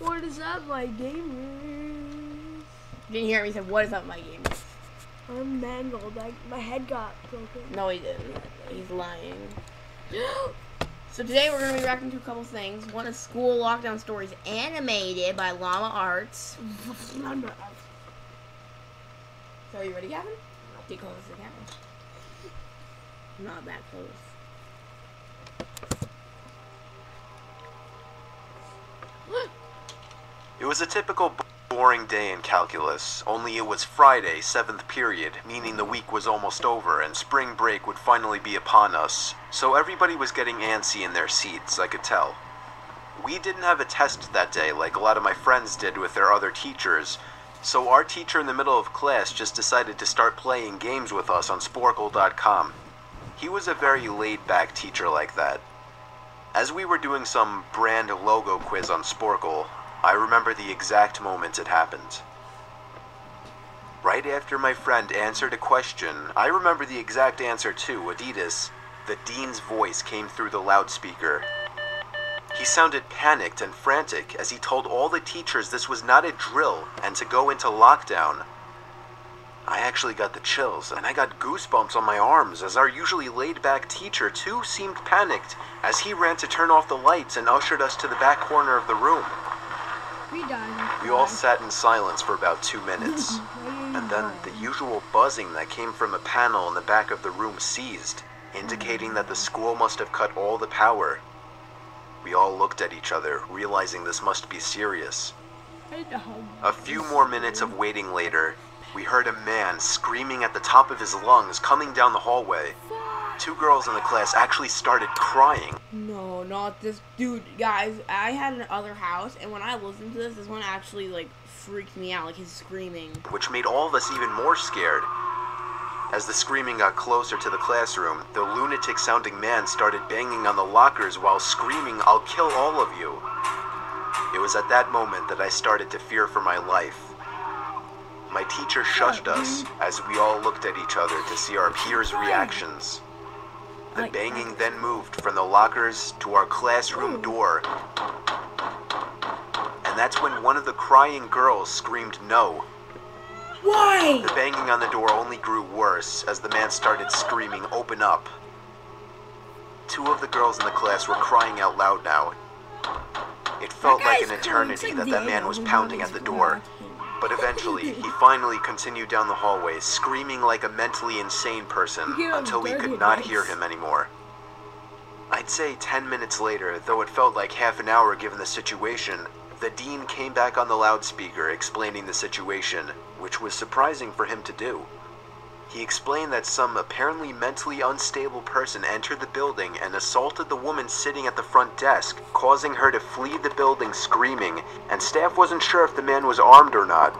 What is up, my gamers? You didn't hear me say, what is up, my gamers? I'm mangled. My head got broken. No, he didn't. He's lying. So today we're going to be reacting to a couple things. One is School Lockdown Stories animated by Llama Arts. So are you ready, Gavin? Get close to the camera. Not that close. It was a typical boring day in calculus, only it was Friday, 7th period, meaning the week was almost over and spring break would finally be upon us. So everybody was getting antsy in their seats, I could tell. We didn't have a test that day like a lot of my friends did with their other teachers, so our teacher in the middle of class just decided to start playing games with us on Sporkle.com. He was a very laid-back teacher like that. As we were doing some brand logo quiz on Sporkle, I remember the exact moment it happened. Right after my friend answered a question, I remember the exact answer too, Adidas. The dean's voice came through the loudspeaker. He sounded panicked and frantic as he told all the teachers this was not a drill and to go into lockdown. I actually got the chills, and I got goosebumps on my arms as our usually laid-back teacher too seemed panicked as he ran to turn off the lights and ushered us to the back corner of the room. We all sat in silence for about 2 minutes, and then the usual buzzing that came from a panel in the back of the room ceased, indicating that the school must have cut all the power. We all looked at each other, realizing this must be serious. A few more minutes of waiting later, we heard a man screaming at the top of his lungs coming down the hallway. 2 girls in the class actually started crying. No, not this dude. Guys, I had another house, and when I listened to this one actually, like, freaked me out, like his screaming. Which made all of us even more scared. As the screaming got closer to the classroom, the lunatic-sounding man started banging on the lockers while screaming, "I'll kill all of you." It was at that moment that I started to fear for my life. My teacher shushed us as we all looked at each other to see our peers' reactions. The banging then moved from the lockers to our classroom door. And that's when one of the crying girls screamed no. Why? The banging on the door only grew worse as the man started screaming, "Open up." 2 of the girls in the class were crying out loud now. It felt like an eternity that man was pounding at the door. But eventually, he finally continued down the hallway, screaming like a mentally insane person until we could not hear him anymore. I'd say 10 minutes later, though it felt like half an hour given the situation, the dean came back on the loudspeaker explaining the situation, which was surprising for him to do. He explained that some apparently mentally unstable person entered the building and assaulted the woman sitting at the front desk, causing her to flee the building screaming, and staff wasn't sure if the man was armed or not.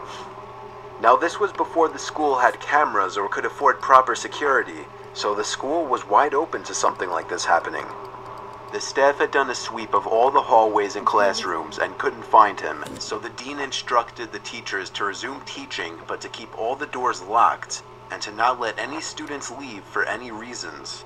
Now this was before the school had cameras or could afford proper security, so the school was wide open to something like this happening. The staff had done a sweep of all the hallways and classrooms and couldn't find him, so the dean instructed the teachers to resume teaching but to keep all the doors locked, and to not let any students leave for any reasons.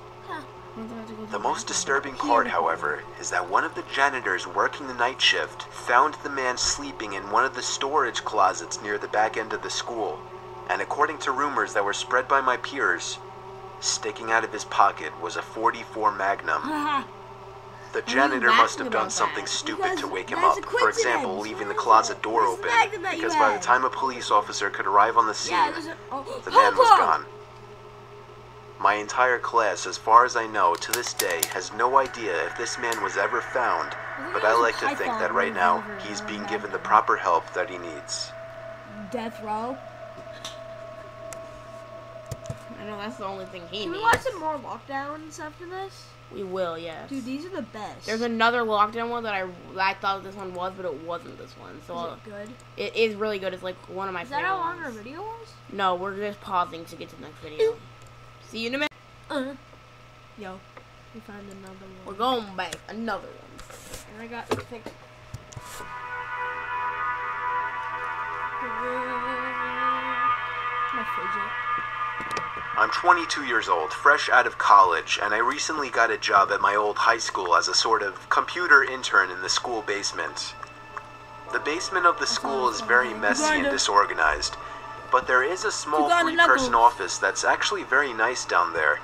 The most disturbing part, however, is that one of the janitors working the night shift found the man sleeping in one of the storage closets near the back end of the school, and according to rumors that were spread by my peers, sticking out of his pocket was a .44 Magnum. The janitor must have done something stupid to wake him up, for example, leaving the closet door open, because by the time a police officer could arrive on the scene, the man was gone. My entire class, as far as I know, to this day, has no idea if this man was ever found, but I like to think that right now, he's being given the proper help that he needs. Death row. I know that's the only thing he needs. Can we watch some more lockdowns after this? We will, yes. Dude, these are the best. There's another lockdown one that I thought this one was, but it wasn't this one. So is it good? It is really good. It's like one of my favorite. Is that how long our video was? No, we're just pausing to get to the next video. See you in a minute. Yo, we found another one. We're going back. Another one. And I got this picture. My fidget. I'm 22 years old, fresh out of college, and I recently got a job at my old high school as a sort of computer intern in the school basement. The basement of the school is very messy and Uganda. disorganized, but there is a small Uganda three-person knuckles. office that's actually very nice down there.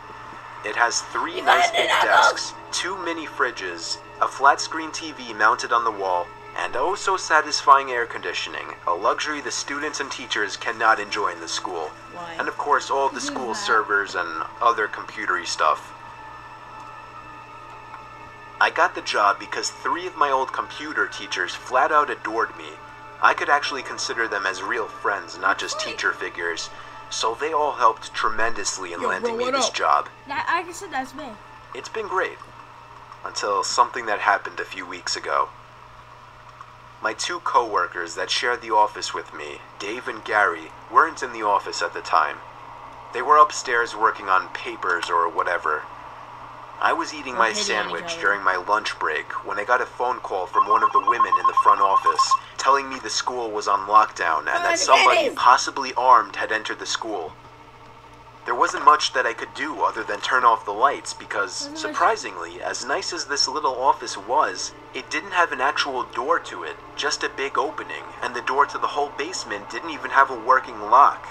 It has 3 Uganda nice big knuckles. desks, 2 mini fridges, a flat-screen TV mounted on the wall, and oh so satisfying air conditioning, a luxury the students and teachers cannot enjoy in the school. Why? And of course all the school servers and other computery stuff. I got the job because 3 of my old computer teachers flat out adored me. I could actually consider them as real friends, not just teacher figures. So they all helped tremendously in landing me this job. Like I said, that's me. It's been great. Until something that happened a few weeks ago. My 2 co-workers that shared the office with me, Dave and Gary, weren't in the office at the time. They were upstairs working on papers or whatever. I was eating my sandwich during my lunch break when I got a phone call from one of the women in the front office telling me the school was on lockdown and that somebody possibly armed had entered the school. There wasn't much that I could do other than turn off the lights because, surprisingly, as nice as this little office was, it didn't have an actual door to it, just a big opening, and the door to the whole basement didn't even have a working lock.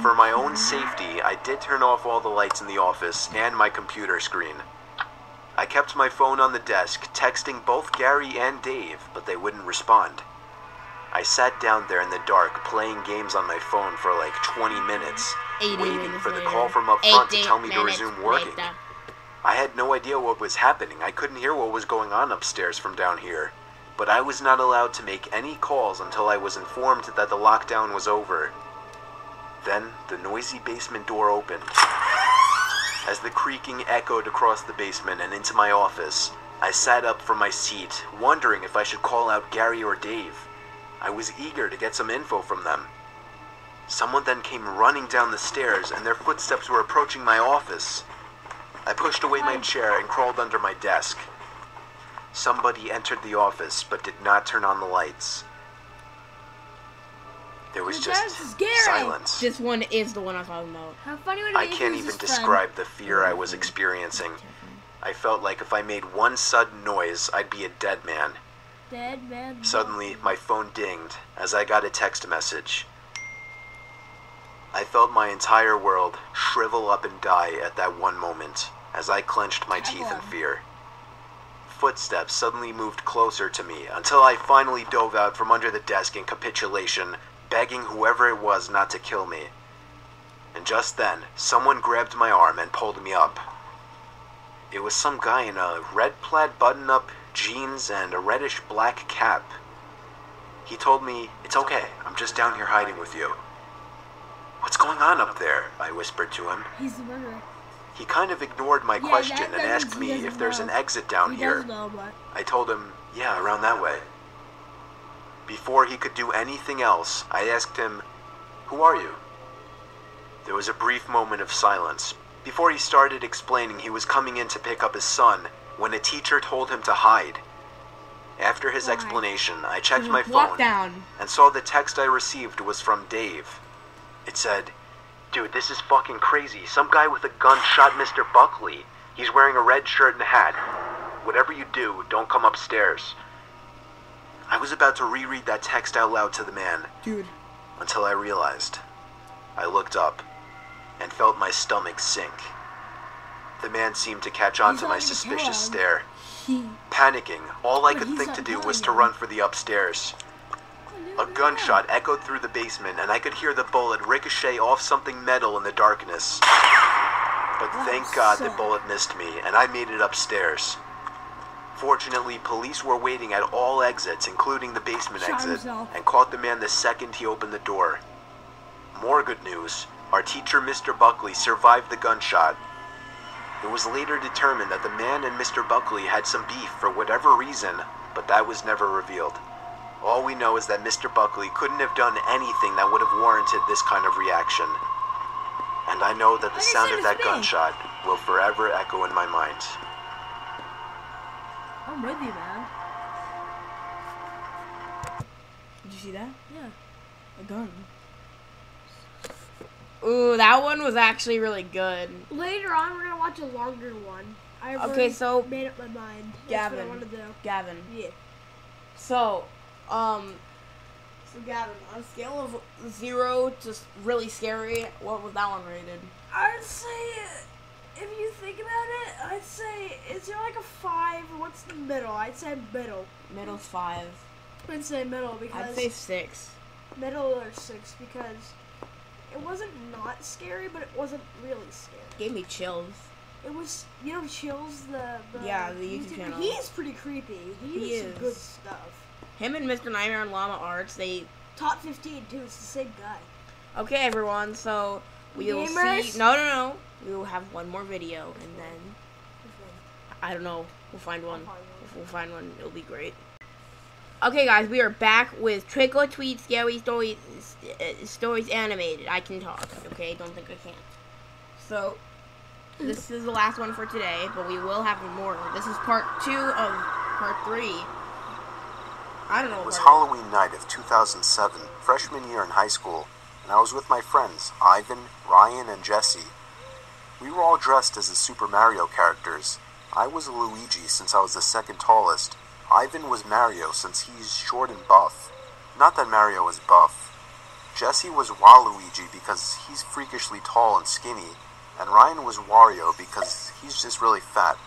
For my own safety, I did turn off all the lights in the office and my computer screen. I kept my phone on the desk, texting both Gary and Dave, but they wouldn't respond. I sat down there in the dark, playing games on my phone for like 20 minutes, waiting for the call from up front to tell me to resume working. I had no idea what was happening. I couldn't hear what was going on upstairs from down here. But I was not allowed to make any calls until I was informed that the lockdown was over. Then, the noisy basement door opened. As the creaking echoed across the basement and into my office, I sat up from my seat, wondering if I should call out Gary or Dave. I was eager to get some info from them. Someone then came running down the stairs, and their footsteps were approaching my office. I pushed away my chair and crawled under my desk. Somebody entered the office, but did not turn on the lights. There was just silence. This one is the one I was talking about. How funny would it be I if can't it was even his friend? describe the fear I was experiencing. I felt like if I made one sudden noise, I'd be a dead man. Dead man. Suddenly, my phone dinged as I got a text message. I felt my entire world shrivel up and die at that one moment as I clenched my teeth in fear. Footsteps suddenly moved closer to me until I finally dove out from under the desk in capitulation, begging whoever it was not to kill me. And just then, someone grabbed my arm and pulled me up. It was some guy in a red plaid button-up, jeans, and a reddish-black cap. He told me, "It's okay, I'm just down here hiding with you." "What's going on up there?" I whispered to him. He's the murderer. He kind of ignored my question and asked me if there's an exit down here. He does know, but I told him, yeah, around that way. Before he could do anything else, I asked him, "Who are you?" There was a brief moment of silence. Before he started explaining he was coming in to pick up his son, when a teacher told him to hide. After his explanation, I checked my phone and saw the text I received was from Dave. It said, "Dude, this is fucking crazy. Some guy with a gun shot Mr. Buckley. He's wearing a red shirt and a hat. Whatever you do, don't come upstairs." I was about to reread that text out loud to the man. Dude. Until I realized. I looked up and felt my stomach sink. The man seemed to catch on to my suspicious stare. Panicking, all I could think to do was to run for the upstairs. A gunshot echoed through the basement, and I could hear the bullet ricochet off something metal in the darkness. But thank God the bullet missed me, and I made it upstairs. Fortunately, police were waiting at all exits, including the basement exit, and caught the man the second he opened the door. More good news, our teacher, Mr. Buckley, survived the gunshot. It was later determined that the man and Mr. Buckley had some beef for whatever reason, but that was never revealed. All we know is that Mr. Buckley couldn't have done anything that would have warranted this kind of reaction. And I know that the sound of that gunshot will forever echo in my mind. I'm with you, man. Did you see that? Yeah. A gun. Ooh, that one was actually really good. Later on, we're gonna watch a longer one. I Okay, so made up my mind. That's Gavin. what I want to do. Gavin. Yeah. So, So Gavin, on a scale of 0 to really scary, what was that one rated? I'd say, if you think about it, I'd say, is there like a 5? What's the middle? I'd say middle. Middle's 5. I'd say middle because... I'd say 6. Middle or 6 because it wasn't not scary, but it wasn't really scary. Gave me chills. It was, Chills, the Yeah, the YouTube channel. He's pretty creepy. He did some good stuff. Him and Mr. Nightmare and Llama Arts, they... Top 15, too. It's the same guy. Okay, everyone, so we will see... No. We will have one more video, and then... I don't know. We'll find one. We'll find one. It'll be great. Okay, guys, we are back with Trick or Treat Scary Stories Animated. I can talk, okay? Don't think I can't. So, this is the last one for today, but we will have more. This is part 2 of part 3. I don't know. It was Halloween night of 2007, freshman year in high school, and I was with my friends, Ivan, Ryan, and Jesse. We were all dressed as the Super Mario characters. I was Luigi since I was the second tallest. Ivan was Mario since he's short and buff. Not that Mario is buff. Jesse was Waluigi because he's freakishly tall and skinny, and Ryan was Wario because he's just really fat.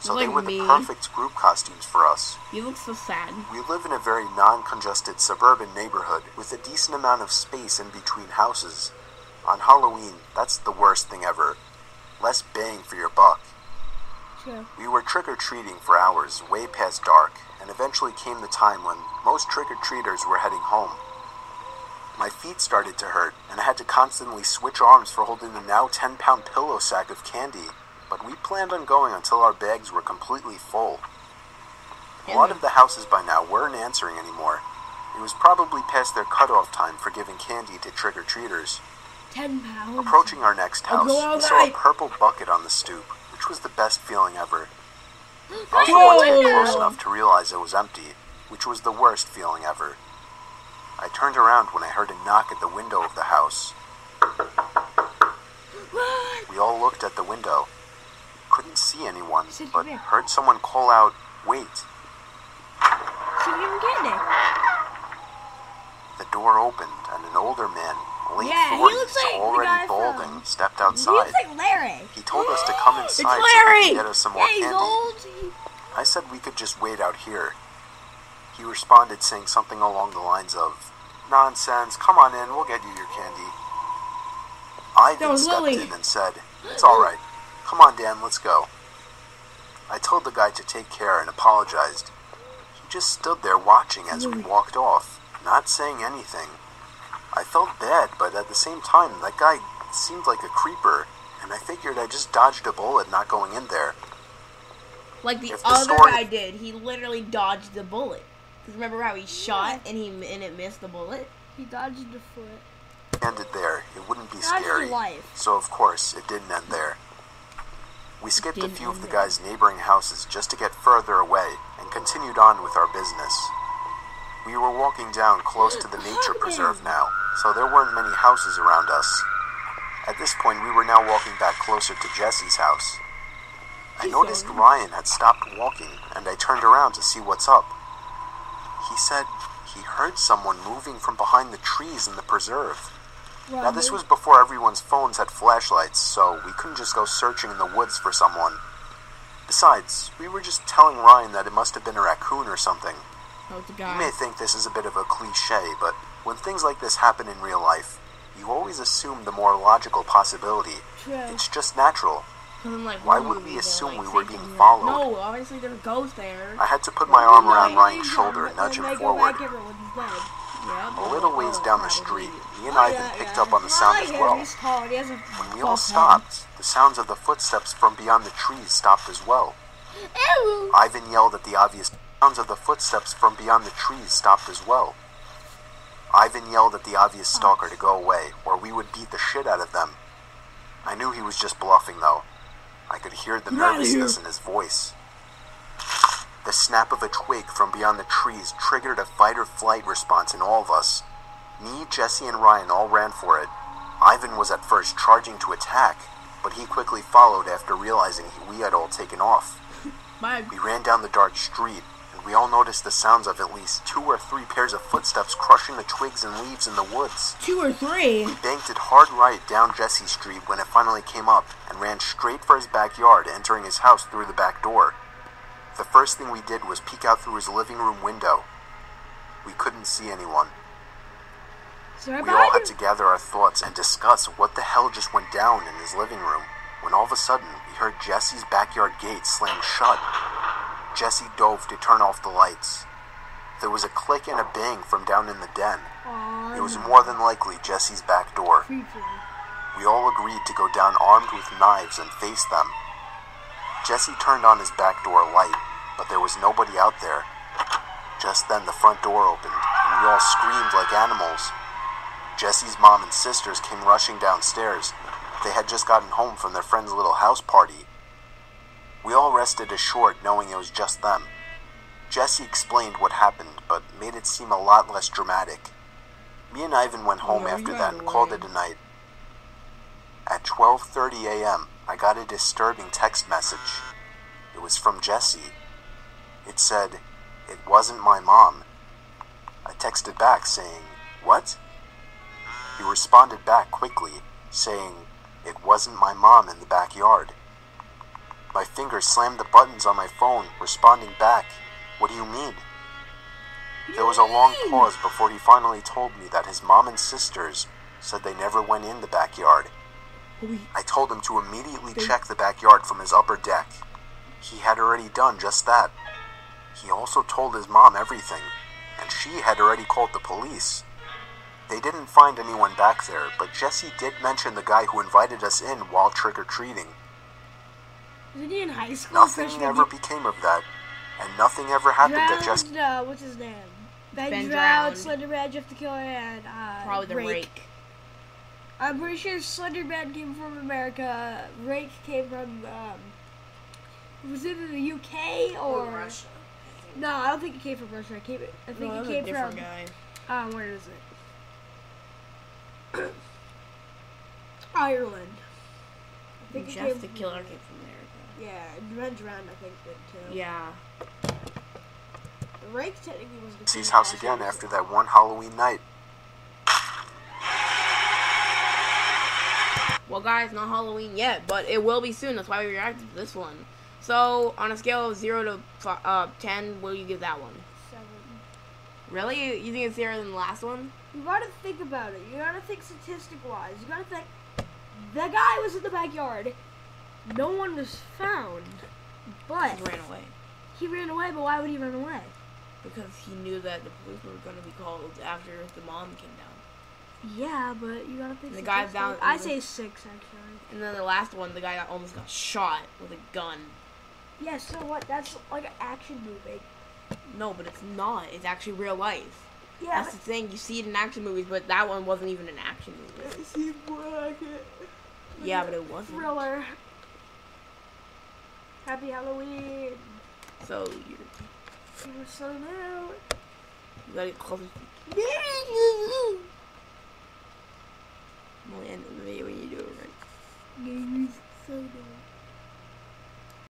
So like they were me. the perfect group costumes for us. You look so sad. We live in a very non-congested suburban neighborhood with a decent amount of space in between houses. On Halloween, that's the worst thing ever. Less bang for your buck. Sure. We were trick-or-treating for hours, way past dark, and eventually came the time when most trick-or-treaters were heading home. My feet started to hurt, and I had to constantly switch arms for holding the now 10-pound pillow sack of candy, but we planned on going until our bags were completely full. A lot of the houses by now weren't answering anymore. It was probably past their cutoff time for giving candy to trick-or-treaters. 10 pounds. Approaching our next house, we saw a purple bucket on the stoop, which was the best feeling ever. I also wasn't close enough to realize it was empty, which was the worst feeling ever. I turned around when I heard a knock at the window of the house. We all looked at the window. Couldn't see anyone, but heard someone call out, "Wait." So give him candy. The door opened, and an older man, late Yeah, he 40s, looks like the already guy balding, from- stepped He outside. looks like Larry. He told us to come inside so Larry! he could get us some more Yeah, he's candy. old. I said we could just wait out here. He responded saying something along the lines of, "Nonsense, come on in, we'll get you your candy." Ivan stepped in and said, "It's alright. Come on, Dan, let's go." I told the guy to take care and apologized. He just stood there watching as we walked off, not saying anything. I felt bad, but at the same time, that guy seemed like a creeper, and I figured I just dodged a bullet not going in there. Like the If the other story- guy did. He literally dodged the bullet. Because remember how he shot and it missed the bullet? He dodged a foot. Ended there, it wouldn't be Dodged scary. life. So of course, it didn't end there. We skipped a few of the guy's neighboring houses just to get further away and continued on with our business. We were walking down close to the nature preserve now, so there weren't many houses around us. At this point, we were now walking back closer to Jesse's house. I noticed Ryan had stopped walking, and I turned around to see what's up. He said he heard someone moving from behind the trees in the preserve. Now, this was before everyone's phones had flashlights, so we couldn't just go searching in the woods for someone. Besides, we were just telling Ryan that it must have been a raccoon or something. Oh, the You guy. may think this is a bit of a cliche, but when things like this happen in real life, you always assume the more logical possibility. True. It's just natural. Like, Why would we assume we were being followed? No, obviously there's a ghost there. I had to put my arm around Ryan's shoulder and nudge him forward. Everyone's dead. Yeah, A little ways down the street, me and Ivan picked up on the sound as well. He's tall. He has a When we all stopped, the sounds of the footsteps from beyond the trees stopped as well. Ivan yelled at the obvious sounds of the footsteps from beyond the trees stopped as well. Ivan yelled at the obvious stalker to go away, or we would beat the shit out of them. I knew he was just bluffing, though. I could hear the nervousness in his voice. The snap of a twig from beyond the trees triggered a fight-or-flight response in all of us. Me, Jesse, and Ryan all ran for it. Ivan was at first charging to attack, but he quickly followed after realizing we had all taken off. We ran down the dark street, and and we all noticed the sounds of at least 2 or 3 pairs of footsteps crushing the twigs and leaves in the woods. 2 or 3? We banked it hard right down Jesse Street when it finally came up and ran straight for his backyard, entering his house through the back door. The first thing we did was peek out through his living room window. We couldn't see anyone. We all had to gather our thoughts and discuss what the hell just went down in his living room, when all of a sudden we heard Jesse's backyard gate slam shut. Jesse dove to turn off the lights. There was a click and a bang from down in the den. It was more than likely Jesse's back door. We all agreed to go down armed with knives and face them. Jesse turned on his back door light, but there was nobody out there. Just then the front door opened, and we all screamed like animals. Jesse's mom and sisters came rushing downstairs. They had just gotten home from their friend's little house party. We all rested assured knowing it was just them. Jesse explained what happened, but made it seem a lot less dramatic. Me and Ivan went home after that and called it a night. At 12:30 a.m., I got a disturbing text message. It was from Jesse. It said, "It wasn't my mom." I texted back saying, "What?" He responded back quickly, saying, "It wasn't my mom in the backyard." My fingers slammed the buttons on my phone, responding back, "What do you mean?" There was a long pause before he finally told me that his mom and sisters said they never went in the backyard. I told him to immediately check the backyard from his upper deck. He had already done just that. He also told his mom everything, and she had already called the police. They didn't find anyone back there, but Jesse did mention the guy who invited us in while trick-or-treating. Isn't he in high school? Nothing ever became of that, and nothing ever happened to Jesse. What's his name? Ben Drowned, drowned. Slenderman, Jeff the Killer, and Probably the Rake. I'm pretty sure Slenderman came from America. Rake came from, was it in the UK or Russia? No, I don't think it came from Russia. I think it came from. Guy. Where is it? Ireland. I think Jeff the Killer came from America. Yeah, Ben Drowned, I think, did too. Yeah. The Rake technically was the Jesse's house again after that one Halloween night. Well, guys, not Halloween yet, but it will be soon. That's why we reacted to this one. So, on a scale of 0 to 10, what do you give that one? 7. Really? You think it's 0 than the last one? You gotta think about it. You gotta think statistic-wise. You gotta think, the guy was in the backyard. No one was found. But He ran away. He ran away, but why would he run away? Because he knew that the police were going to be called after the mom came down. Yeah, but you gotta think. The guy down. I say 6 actually. And then the last one, the guy that almost got shot with a gun. Yeah, so what? That's like an action movie. No, but it's not. It's actually real life. Yeah. That's the thing. You see it in action movies, but that one wasn't even an action movie. It seemed more like it. Yeah, but it wasn't. Thriller. Happy Halloween. So You're so new. you gotta get closer. I'm gonna end the video when you do it right. You're so new.